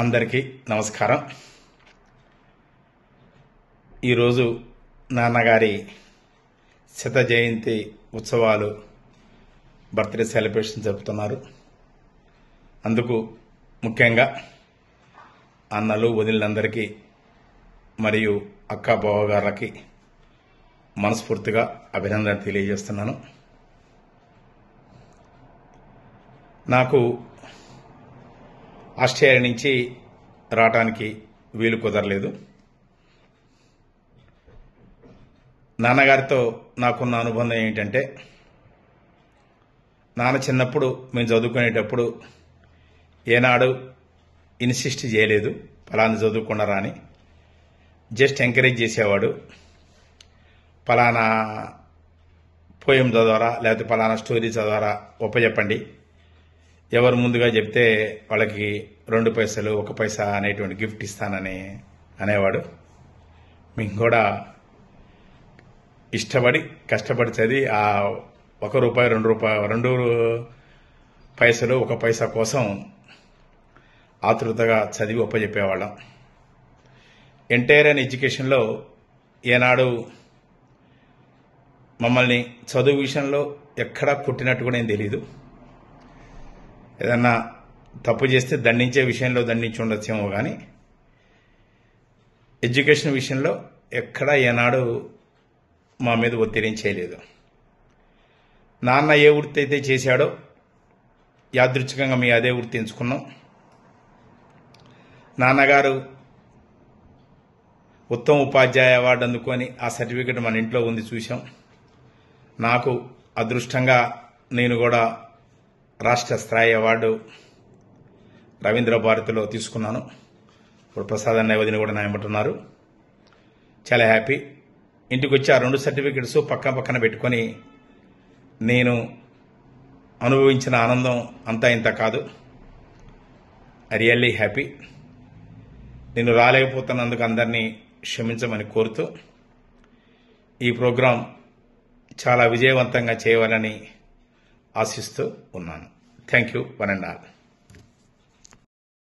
అందరికీ నమస్కారం. ఈరోజు నాన్నగారి శత జయంతి ఉత్సవాలు బర్త్డే సెలబ్రేషన్ జరుపుతున్నారు. అందుకు ముఖ్యంగా అన్నలు వదినలందరికీ మరియు అక్క బావగారులకి మనస్ఫూర్తిగా అభినందన తెలియజేస్తున్నాను. నాకు ఆస్ట్రేలియా నుంచి రావడానికి వీలు కుదరలేదు. నాన్నగారితో నాకున్న అనుబంధం ఏంటంటే, నాన్న చిన్నప్పుడు మేము చదువుకునేటప్పుడు ఏనాడు ఇన్సిస్ట్ చేయలేదు ఫలానా చదువుకున్నారా అని. జస్ట్ ఎంకరేజ్ చేసేవాడు. ఫలానా పోయం చదవరా, లేకపోతే ఫలానా స్టోరీ చదవరా, ఒప్పచెప్పండి, ఎవరు ముందుగా చెప్తే వాళ్ళకి 2 పైసలు 1 పైసా అనేటువంటి గిఫ్ట్ ఇస్తానని అనేవాడు. మేము కూడా ఇష్టపడి కష్టపడి చదివి ఆ 1 రూపాయి 2 పైసలు 1 పైసా కోసం ఆతృతగా చదివి ఒప్పచెప్పేవాళ్ళం. ఎంటైర్ అండ్ ఎడ్యుకేషన్లో ఏనాడు మమ్మల్ని చదువు విషయంలో ఎక్కడా కొట్టినట్టు కూడా ఏం తెలీదు. ఏదన్నా తప్పు చేస్తే దండించే విషయంలో దండించి ఉండొచ్చేమో కానీ ఎడ్యుకేషన్ విషయంలో ఎక్కడా ఏనాడు మా మీద ఒత్తిడి చేయలేదు. నాన్న ఏ వృత్తి అయితే చేశాడో యాదృచ్ఛికంగా మీ అదే వృత్తి ఎంచుకున్నాం. నాన్నగారు ఉత్తమ ఉపాధ్యాయ అవార్డు అందుకొని ఆ సర్టిఫికెట్ మన ఇంట్లో ఉంది, చూసాం. నాకు అదృష్టంగా నేను కూడా రాష్ట్ర స్థాయి అవార్డు రవీంద్ర భారతిలో తీసుకున్నాను. ఇప్పుడు ప్రసాద్ అన్న వదిన కూడా నా వెంబడున్నారు. చాలా హ్యాపీ. ఇంటికి వచ్చి ఆ 2 సర్టిఫికెట్స్ పక్కన పెట్టుకొని నేను అనుభవించిన ఆనందం అంతా ఇంత కాదు. I really happy. నేను రాలేకపోతున్నందుకు అందరినీ క్షమించమని కోరుతూ ఈ ప్రోగ్రాం చాలా విజయవంతంగా చేయవాలని ఆశిస్తూ ఉన్నాను. Thank you one and all.